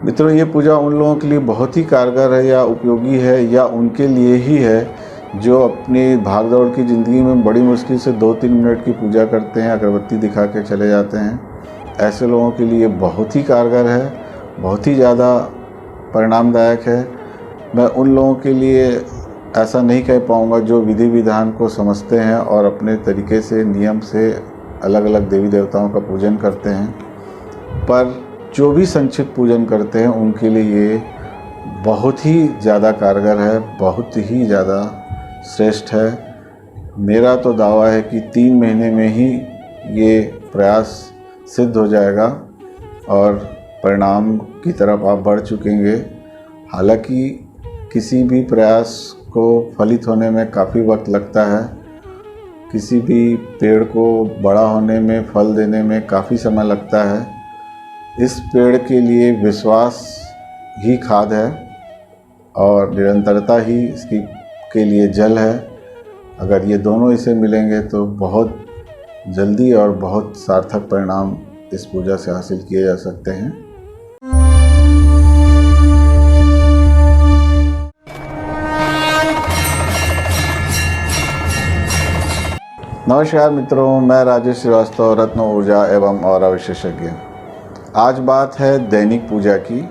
मित्रों, ये पूजा उन लोगों के लिए बहुत ही कारगर है या उपयोगी है या उनके लिए ही है जो अपनी भागदौड़ की ज़िंदगी में बड़ी मुश्किल से 2-3 मिनट की पूजा करते हैं, अगरबत्ती दिखा के चले जाते हैं। ऐसे लोगों के लिए बहुत ही कारगर है, बहुत ही ज़्यादा परिणामदायक है। मैं उन लोगों के लिए ऐसा नहीं कह पाऊँगा जो विधि विधान को समझते हैं और अपने तरीके से नियम से अलग अलग देवी देवताओं का पूजन करते हैं, पर जो भी संक्षिप्त पूजन करते हैं उनके लिए ये बहुत ही ज़्यादा कारगर है, बहुत ही ज़्यादा श्रेष्ठ है। मेरा तो दावा है कि 3 महीने में ही ये प्रयास सिद्ध हो जाएगा और परिणाम की तरफ आप बढ़ चुकेंगे। हालांकि किसी भी प्रयास को फलित होने में काफ़ी वक्त लगता है, किसी भी पेड़ को बड़ा होने में, फल देने में काफ़ी समय लगता है। इस पेड़ के लिए विश्वास ही खाद है और निरंतरता ही इसकी के लिए जल है। अगर ये दोनों इसे मिलेंगे तो बहुत जल्दी और बहुत सार्थक परिणाम इस पूजा से हासिल किए जा सकते हैं। नमस्कार मित्रों, मैं राजेश श्रीवास्तव, रत्न ऊर्जा एवं ऑरा विशेषज्ञ। आज बात है दैनिक पूजा की।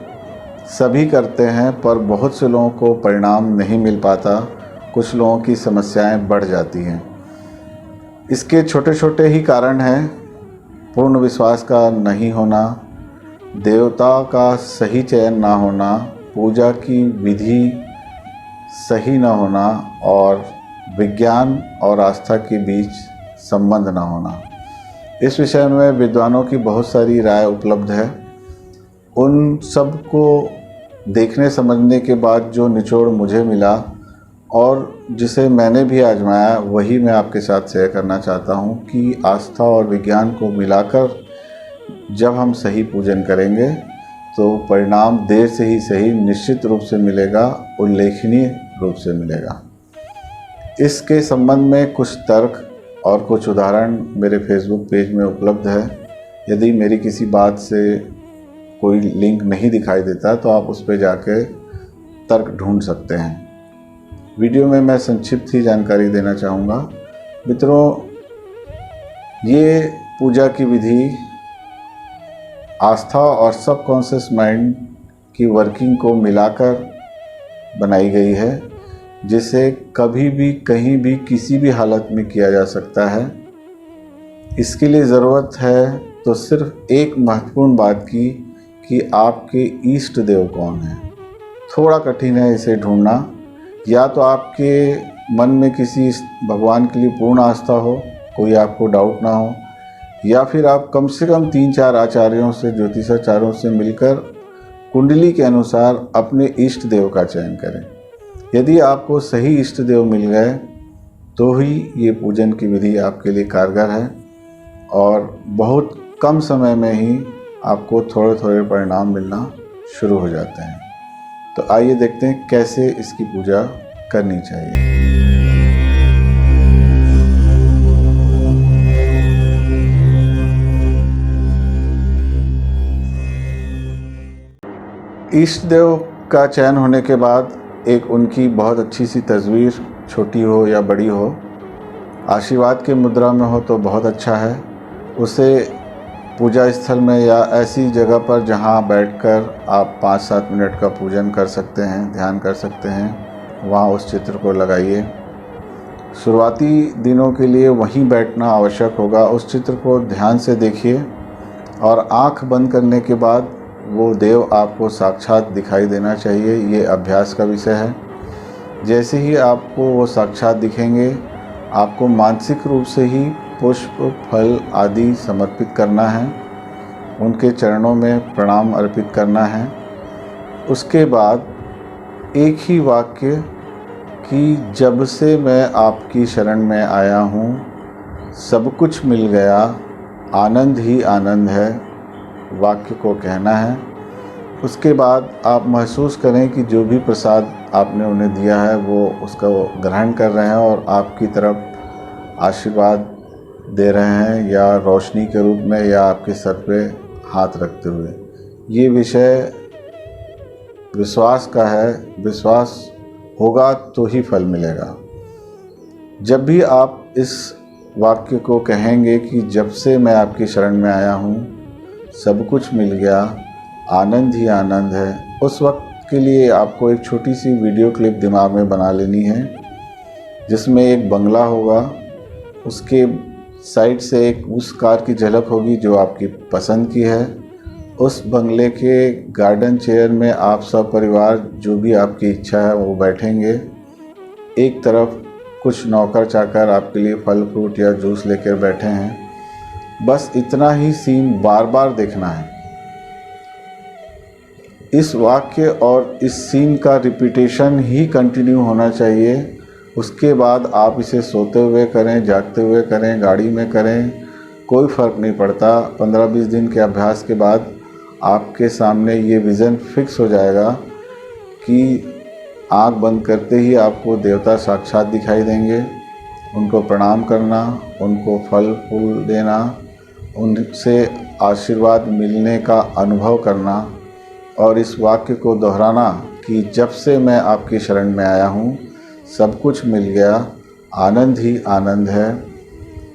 सभी करते हैं पर बहुत से लोगों को परिणाम नहीं मिल पाता, कुछ लोगों की समस्याएं बढ़ जाती हैं। इसके छोटे छोटे ही कारण हैं। पूर्ण विश्वास का नहीं होना, देवता का सही चयन ना होना, पूजा की विधि सही ना होना और विज्ञान और आस्था के बीच संबंध ना होना। इस विषय में विद्वानों की बहुत सारी राय उपलब्ध है। उन सब को देखने समझने के बाद जो निचोड़ मुझे मिला और जिसे मैंने भी आजमाया, वही मैं आपके साथ शेयर करना चाहता हूँ कि आस्था और विज्ञान को मिलाकर जब हम सही पूजन करेंगे तो परिणाम देर से ही सही निश्चित रूप से मिलेगा, उल्लेखनीय रूप से मिलेगा। इसके संबंध में कुछ तर्क और कुछ उदाहरण मेरे फेसबुक पेज में उपलब्ध है। यदि मेरी किसी बात से कोई लिंक नहीं दिखाई देता तो आप उस पर जाके तर्क ढूंढ सकते हैं। वीडियो में मैं संक्षिप्त ही जानकारी देना चाहूँगा। मित्रों, ये पूजा की विधि आस्था और सबकॉन्शियस माइंड की वर्किंग को मिलाकर बनाई गई है, जिसे कभी भी कहीं भी किसी भी हालत में किया जा सकता है। इसके लिए ज़रूरत है तो सिर्फ एक महत्वपूर्ण बात की कि आपके इष्ट देव कौन हैं। थोड़ा कठिन है इसे ढूंढना। या तो आपके मन में किसी भगवान के लिए पूर्ण आस्था हो, कोई आपको डाउट ना हो, या फिर आप कम से कम 3-4 आचार्यों से, ज्योतिषाचार्यों से मिलकर कुंडली के अनुसार अपने इष्ट देव का चयन करें। यदि आपको सही इष्ट देव मिल गए तो ही ये पूजन की विधि आपके लिए कारगर है और बहुत कम समय में ही आपको थोड़े थोड़े परिणाम मिलना शुरू हो जाते हैं। तो आइए देखते हैं कैसे इसकी पूजा करनी चाहिए। इष्ट देव का चयन होने के बाद एक उनकी बहुत अच्छी सी तस्वीर, छोटी हो या बड़ी हो, आशीर्वाद के मुद्रा में हो तो बहुत अच्छा है। उसे पूजा स्थल में या ऐसी जगह पर जहां बैठकर आप 5-7 मिनट का पूजन कर सकते हैं, ध्यान कर सकते हैं, वहां उस चित्र को लगाइए। शुरुआती दिनों के लिए वहीं बैठना आवश्यक होगा। उस चित्र को ध्यान से देखिए और आँख बंद करने के बाद वो देव आपको साक्षात दिखाई देना चाहिए। ये अभ्यास का विषय है। जैसे ही आपको वो साक्षात दिखेंगे, आपको मानसिक रूप से ही पुष्प, फल आदि समर्पित करना है, उनके चरणों में प्रणाम अर्पित करना है। उसके बाद एक ही वाक्य कि जब से मैं आपकी शरण में आया हूँ सब कुछ मिल गया, आनंद ही आनंद है, वाक्य को कहना है। उसके बाद आप महसूस करें कि जो भी प्रसाद आपने उन्हें दिया है वो उसका ग्रहण कर रहे हैं और आपकी तरफ आशीर्वाद दे रहे हैं, या रोशनी के रूप में या आपके सर पे हाथ रखते हुए। ये विषय विश्वास का है। विश्वास होगा तो ही फल मिलेगा। जब भी आप इस वाक्य को कहेंगे कि जब से मैं आपकी शरण में आया हूँ सब कुछ मिल गया, आनंद ही आनंद है, उस वक्त के लिए आपको एक छोटी सी वीडियो क्लिप दिमाग में बना लेनी है जिसमें एक बंगला होगा, उसके साइड से एक उस कार की झलक होगी जो आपकी पसंद की है। उस बंगले के गार्डन चेयर में आप सब परिवार जो भी आपकी इच्छा है वो बैठेंगे। एक तरफ कुछ नौकर चाकर आपके लिए फल फ्रूट या जूस लेकर बैठे हैं। बस इतना ही सीन बार बार देखना है। इस वाक्य और इस सीन का रिपीटेशन ही कंटिन्यू होना चाहिए। उसके बाद आप इसे सोते हुए करें, जागते हुए करें, गाड़ी में करें, कोई फ़र्क नहीं पड़ता। 15-20 दिन के अभ्यास के बाद आपके सामने ये विज़न फिक्स हो जाएगा कि आँख बंद करते ही आपको देवता साक्षात दिखाई देंगे। उनको प्रणाम करना, उनको फल फूल देना, उनसे आशीर्वाद मिलने का अनुभव करना और इस वाक्य को दोहराना कि जब से मैं आपकी शरण में आया हूँ सब कुछ मिल गया, आनंद ही आनंद है।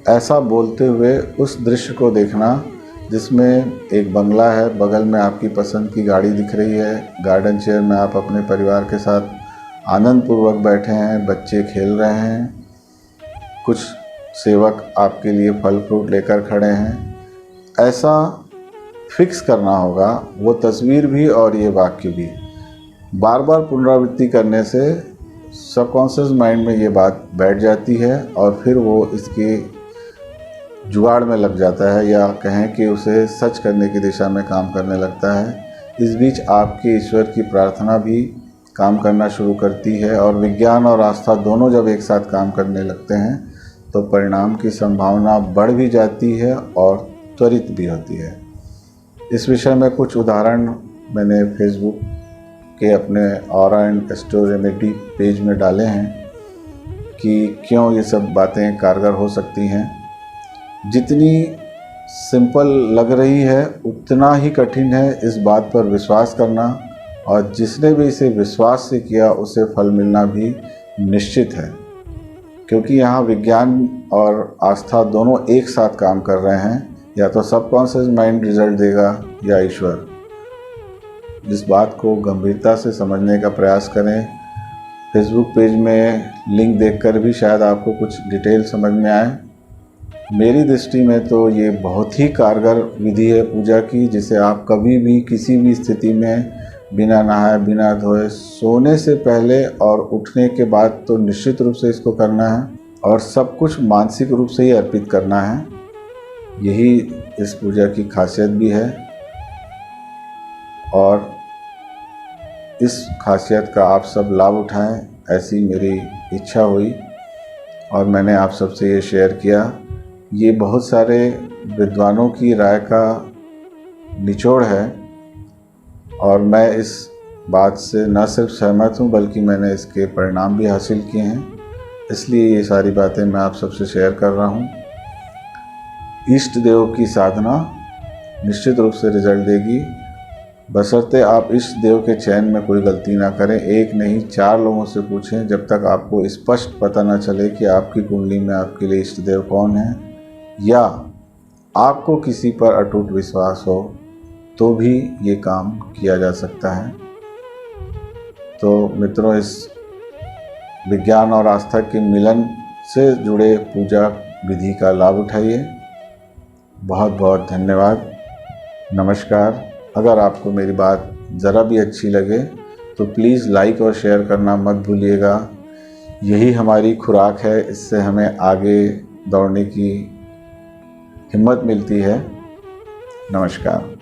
ऐसा बोलते हुए उस दृश्य को देखना जिसमें एक बंगला है, बगल में आपकी पसंद की गाड़ी दिख रही है, गार्डन चेयर में आप अपने परिवार के साथ आनंदपूर्वक बैठे हैं, बच्चे खेल रहे हैं, कुछ सेवक आपके लिए फल फ्रूट लेकर खड़े हैं। ऐसा फिक्स करना होगा, वो तस्वीर भी और ये वाक्य भी। बार बार पुनरावृत्ति करने से सबकॉन्शियस माइंड में ये बात बैठ जाती है और फिर वो इसके जुगाड़ में लग जाता है या कहें कि उसे सच करने की दिशा में काम करने लगता है। इस बीच आपके ईश्वर की प्रार्थना भी काम करना शुरू करती है और विज्ञान और आस्था दोनों जब एक साथ काम करने लगते हैं तो परिणाम की संभावना बढ़ भी जाती है और त्वरित भी होती है। इस विषय में कुछ उदाहरण मैंने फेसबुक के अपने aura and astro remedy page में डाले हैं कि क्यों ये सब बातें कारगर हो सकती हैं। जितनी सिंपल लग रही है उतना ही कठिन है इस बात पर विश्वास करना, और जिसने भी इसे विश्वास से किया उसे फल मिलना भी निश्चित है, क्योंकि यहाँ विज्ञान और आस्था दोनों एक साथ काम कर रहे हैं। या तो सबकॉन्शियस माइंड रिजल्ट देगा या ईश्वर। इस बात को गंभीरता से समझने का प्रयास करें। फेसबुक पेज में लिंक देखकर भी शायद आपको कुछ डिटेल समझ में आए। मेरी दृष्टि में तो ये बहुत ही कारगर विधि है पूजा की, जिसे आप कभी भी किसी भी स्थिति में बिना नहाए बिना धोए सोने से पहले और उठने के बाद तो निश्चित रूप से इसको करना है, और सब कुछ मानसिक रूप से ही अर्पित करना है। यही इस पूजा की खासियत भी है और इस खासियत का आप सब लाभ उठाएं, ऐसी मेरी इच्छा हुई और मैंने आप सबसे ये शेयर किया। ये बहुत सारे विद्वानों की राय का निचोड़ है और मैं इस बात से न सिर्फ सहमत हूँ बल्कि मैंने इसके परिणाम भी हासिल किए हैं, इसलिए ये सारी बातें मैं आप सबसे शेयर कर रहा हूँ। इष्ट देव की साधना निश्चित रूप से रिजल्ट देगी, बशर्ते आप इष्ट देव के चयन में कोई गलती ना करें। एक नहीं 4 लोगों से पूछें जब तक आपको स्पष्ट पता ना चले कि आपकी कुंडली में आपके लिए इष्ट देव कौन है, या आपको किसी पर अटूट विश्वास हो तो भी ये काम किया जा सकता है। तो मित्रों, इस विज्ञान और आस्था के मिलन से जुड़े पूजा विधि का लाभ उठाइए। बहुत बहुत धन्यवाद। नमस्कार। अगर आपको मेरी बात ज़रा भी अच्छी लगे तो प्लीज़ लाइक और शेयर करना मत भूलिएगा। यही हमारी खुराक है, इससे हमें आगे दौड़ने की हिम्मत मिलती है। नमस्कार।